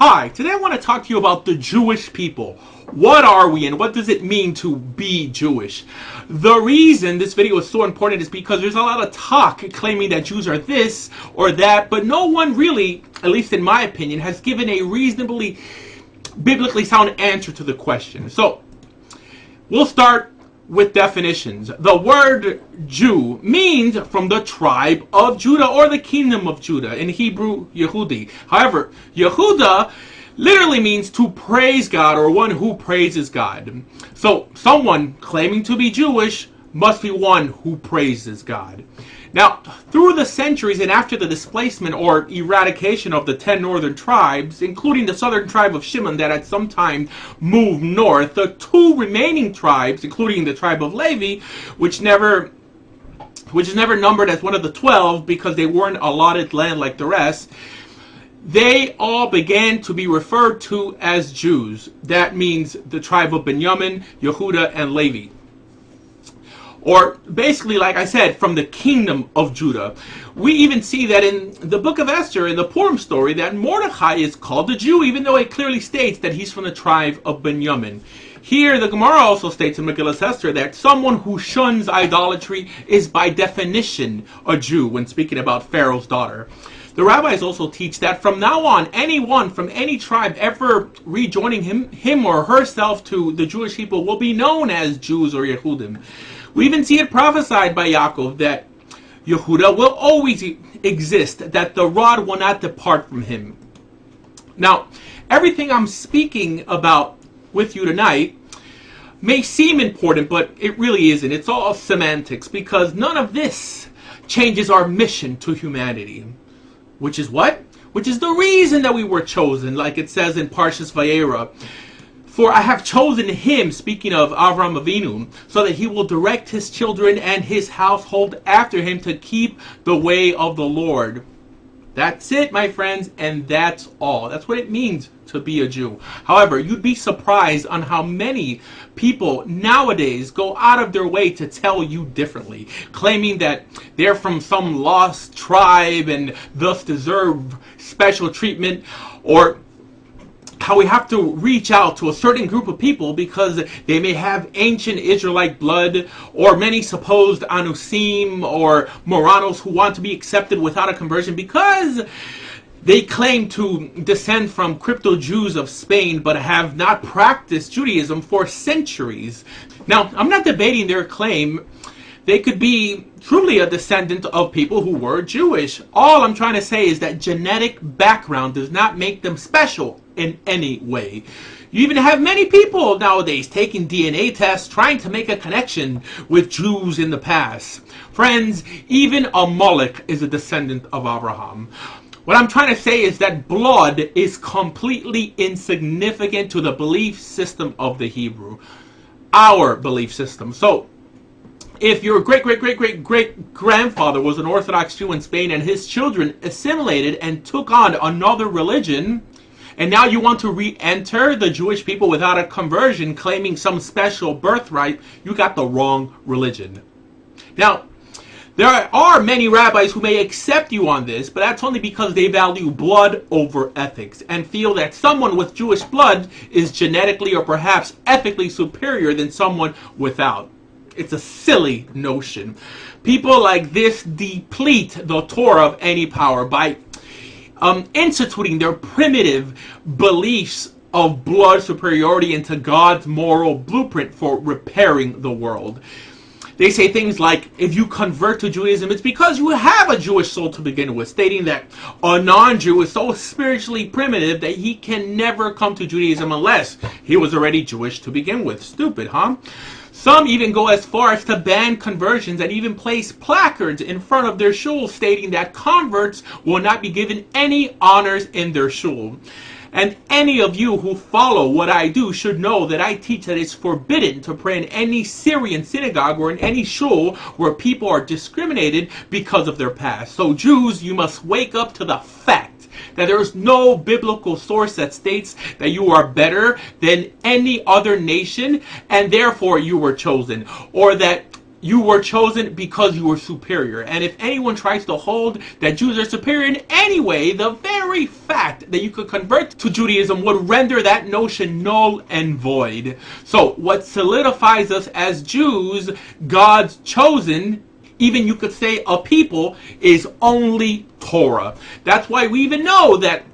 Hi, today I want to talk to you about the Jewish people. What are we and what does it mean to be Jewish? The reason this video is so important is because there's a lot of talk claiming that Jews are this or that, but no one really, at least in my opinion, has given a reasonably biblically sound answer to the question. So, we'll start with definitions. The word Jew means from the tribe of Judah or the kingdom of Judah. In Hebrew, Yehudi. However, Yehuda literally means to praise God or one who praises God. So, someone claiming to be Jewish must be one who praises God. Now, through the centuries and after the displacement or eradication of the 10 northern tribes, including the southern tribe of Shimon that at some time moved north, the two remaining tribes, including the tribe of Levi, which is never numbered as one of the 12 because they weren't allotted land like the rest, they all began to be referred to as Jews. That means the tribe of Benjamin, Yehuda, and Levi. Or basically, like I said, from the kingdom of Judah. We even see that in the book of Esther, in the Purim story, that Mordecai is called a Jew, even though it clearly states that he's from the tribe of Benjamin. Here, the Gemara also states in Megillah Esther that someone who shuns idolatry is by definition a Jew when speaking about Pharaoh's daughter. The rabbis also teach that from now on, anyone from any tribe ever rejoining him or herself to the Jewish people will be known as Jews or Yehudim. We even see it prophesied by Yaakov that Yehuda will always exist, that the rod will not depart from him. Now, everything I'm speaking about with you tonight may seem important, but it really isn't. It's all semantics, because none of this changes our mission to humanity. Which is what? Which is the reason that we were chosen, like it says in Parshas Vayera. For I have chosen him, speaking of Avram Avinu, so that he will direct his children and his household after him to keep the way of the Lord. That's it, my friends, and that's all. That's what it means to be a Jew. However, you'd be surprised on how many people nowadays go out of their way to tell you differently, claiming that they're from some lost tribe and thus deserve special treatment, or how we have to reach out to a certain group of people because they may have ancient Israelite blood, or many supposed Anusim or Moranos who want to be accepted without a conversion because they claim to descend from crypto-Jews of Spain but have not practiced Judaism for centuries. Now, I'm not debating their claim. They could be truly a descendant of people who were Jewish. All I'm trying to say is that genetic background does not make them special in any way. You even have many people nowadays taking DNA tests trying to make a connection with Jews in the past. Friends, even Amalek is a descendant of Abraham. What I'm trying to say is that blood is completely insignificant to the belief system of the Hebrew. Our belief system. So, if your great-great-great-great-great-grandfather was an Orthodox Jew in Spain and his children assimilated and took on another religion, and now you want to re-enter the Jewish people without a conversion, claiming some special birthright, you got the wrong religion. Now, there are many rabbis who may accept you on this, but that's only because they value blood over ethics and feel that someone with Jewish blood is genetically or perhaps ethically superior than someone without. It's a silly notion. People like this deplete the Torah of any power by instituting their primitive beliefs of blood superiority into God's moral blueprint for repairing the world. They say things like, if you convert to Judaism, it's because you have a Jewish soul to begin with, stating that a non-Jew is so spiritually primitive that he can never come to Judaism unless he was already Jewish to begin with. Stupid, huh? Some even go as far as to ban conversions and even place placards in front of their shul stating that converts will not be given any honors in their shul. And any of you who follow what I do should know that I teach that it's forbidden to pray in any Syrian synagogue or in any shul where people are discriminated because of their past. So Jews, you must wake up to the fact that there is no biblical source that states that you are better than any other nation and therefore you were chosen, or that you were chosen because you were superior. And if anyone tries to hold that Jews are superior in any way, the very fact that you could convert to Judaism would render that notion null and void. So what solidifies us as Jews, God's chosen, even you could say a people, is only Torah. That's why we even know that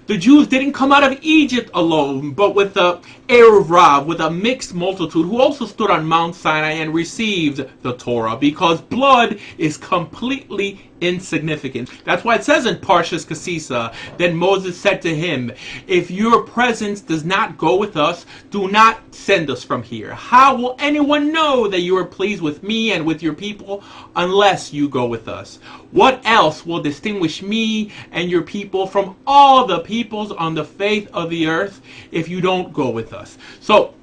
the Jews didn't come out of Egypt alone, but with the Erev Rav, with a mixed multitude who also stood on Mount Sinai and received the Torah, because blood is completely insignificant. That's why it says in Parshas Kasisa, then Moses said to him, if your presence does not go with us, do not send us from here. How will anyone know that you are pleased with me and with your people unless you go with us? What else will distinguish me and your people from all the peoples on the face of the earth if you don't go with us? So,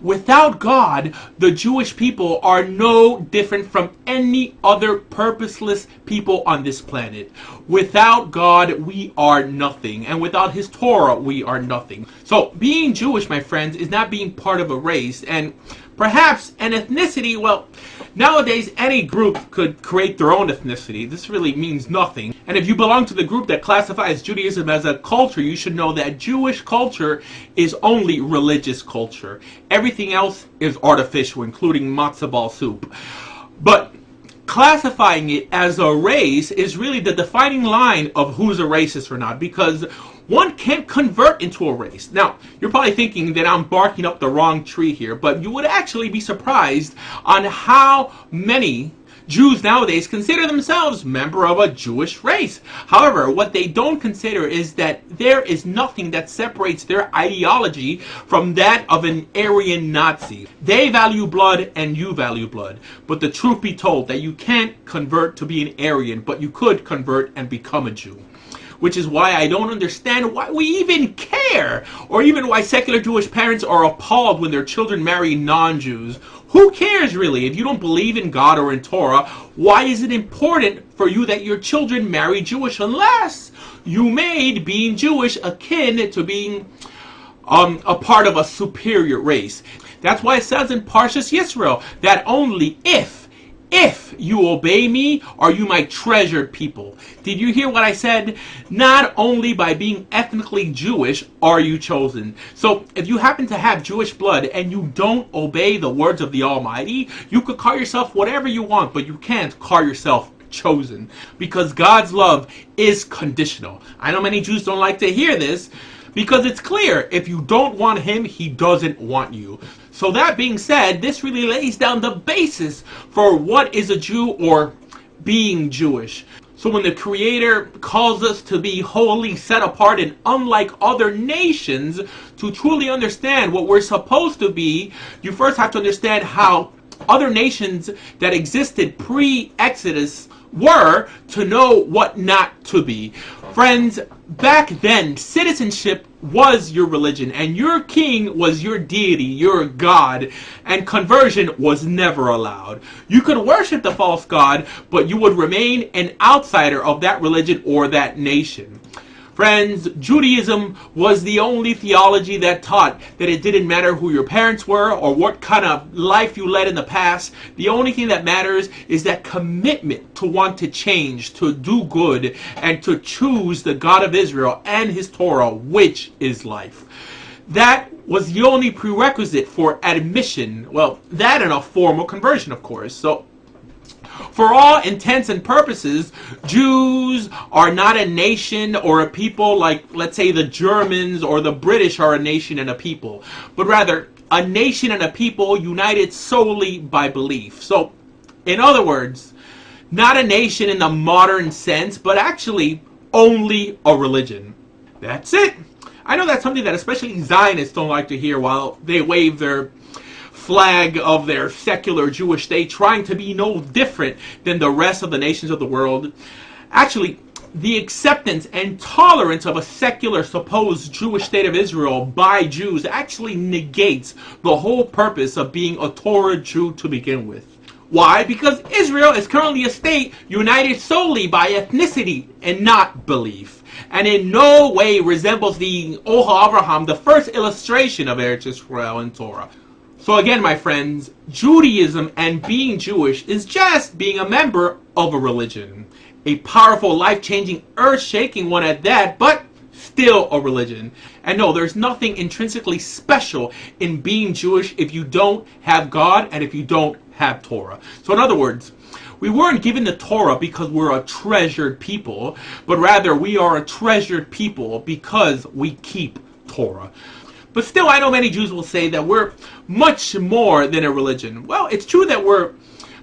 without God, the Jewish people are no different from any other purposeless people on this planet. Without God, we are nothing. And without His Torah, we are nothing. So, being Jewish, my friends, is not being part of a race. And perhaps an ethnicity, well, nowadays any group could create their own ethnicity. This really means nothing. And if you belong to the group that classifies Judaism as a culture, you should know that Jewish culture is only religious culture. Everything else is artificial, including matzo ball soup. But classifying it as a race is really the defining line of who's a racist or not, because one can't convert into a race. Now, you're probably thinking that I'm barking up the wrong tree here, but you would actually be surprised on how many Jews nowadays consider themselves member of a Jewish race. However, what they don't consider is that there is nothing that separates their ideology from that of an Aryan Nazi. They value blood and you value blood. But the truth be told, that you can't convert to be an Aryan, but you could convert and become a Jew. Which is why I don't understand why we even care, or even why secular Jewish parents are appalled when their children marry non-Jews. Who cares really? If you don't believe in God or in Torah, why is it important for you that your children marry Jewish unless you made being Jewish akin to being a part of a superior race? That's why it says in Parshas Yisrael that only if you obey me are you my treasured people. Did you hear what I said? Not only by being ethnically Jewish are you chosen. So if you happen to have Jewish blood and you don't obey the words of the Almighty, you could call yourself whatever you want, but you can't call yourself chosen, because God's love is conditional. I know many Jews don't like to hear this, because it's clear, if you don't want Him, He doesn't want you. So that being said, this really lays down the basis for what is a Jew or being Jewish. So when the Creator calls us to be wholly set apart and unlike other nations, to truly understand what we're supposed to be, you first have to understand how other nations that existed pre-Exodus were, to know what not to be. Friends, back then, citizenship was your religion, and your king was your deity, your God, and conversion was never allowed. You could worship the false god, but you would remain an outsider of that religion or that nation. Friends, Judaism was the only theology that taught that it didn't matter who your parents were or what kind of life you led in the past. The only thing that matters is that commitment to want to change, to do good, and to choose the God of Israel and His Torah, which is life. That was the only prerequisite for admission. Well, that and a formal conversion, of course. So, for all intents and purposes, Jews are not a nation or a people like, let's say, the Germans or the British are a nation and a people, but rather a nation and a people united solely by belief. So, in other words, not a nation in the modern sense, but actually only a religion. That's it. I know that's something that especially Zionists don't like to hear while they wave their flag of their secular Jewish state, trying to be no different than the rest of the nations of the world. Actually, the acceptance and tolerance of a secular supposed Jewish state of Israel by Jews actually negates the whole purpose of being a Torah Jew to begin with. Why? Because Israel is currently a state united solely by ethnicity and not belief, and in no way resembles the Oha Avraham, the first illustration of Eretz Israel in Torah. So again, my friends, Judaism and being Jewish is just being a member of a religion. A powerful, life-changing, earth-shaking one at that, but still a religion. And no, there's nothing intrinsically special in being Jewish if you don't have God and if you don't have Torah. So in other words, we weren't given the Torah because we're a treasured people, but rather we are a treasured people because we keep Torah. But still, I know many Jews will say that we're much more than a religion. Well, it's true that we're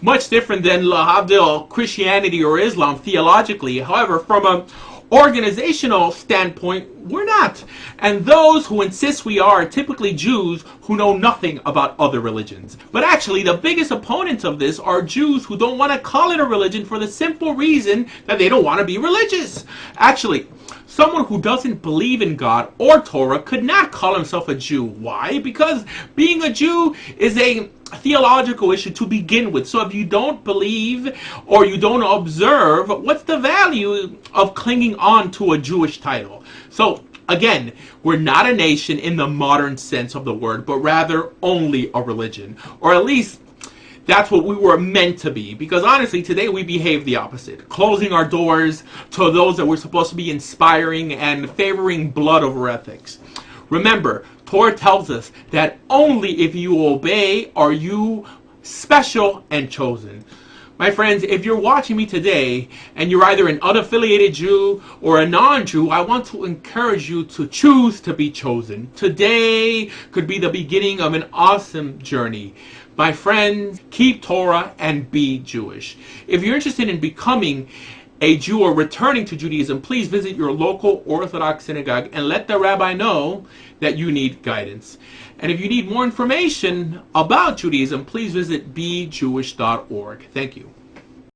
much different than Lahavdil, Christianity or Islam theologically. However, from an organizational standpoint, we're not. And those who insist we are typically Jews who know nothing about other religions. But actually, the biggest opponents of this are Jews who don't want to call it a religion for the simple reason that they don't want to be religious. Actually, someone who doesn't believe in God or Torah could not call himself a Jew. Why? Because being a Jew is a theological issue to begin with. So if you don't believe or you don't observe, what's the value of clinging on to a Jewish title? So again, we're not a nation in the modern sense of the word, but rather only a religion. Or at least that's what we were meant to be. Because honestly, today we behave the opposite. Closing our doors to those that we're supposed to be inspiring and favoring blood over ethics. Remember, Torah tells us that only if you obey are you special and chosen. My friends, if you're watching me today and you're either an unaffiliated Jew or a non-Jew, I want to encourage you to choose to be chosen. Today could be the beginning of an awesome journey. My friends, keep Torah and be Jewish. If you're interested in becoming a Jew or returning to Judaism, please visit your local Orthodox synagogue and let the rabbi know that you need guidance. And if you need more information about Judaism, please visit bejewish.org. Thank you.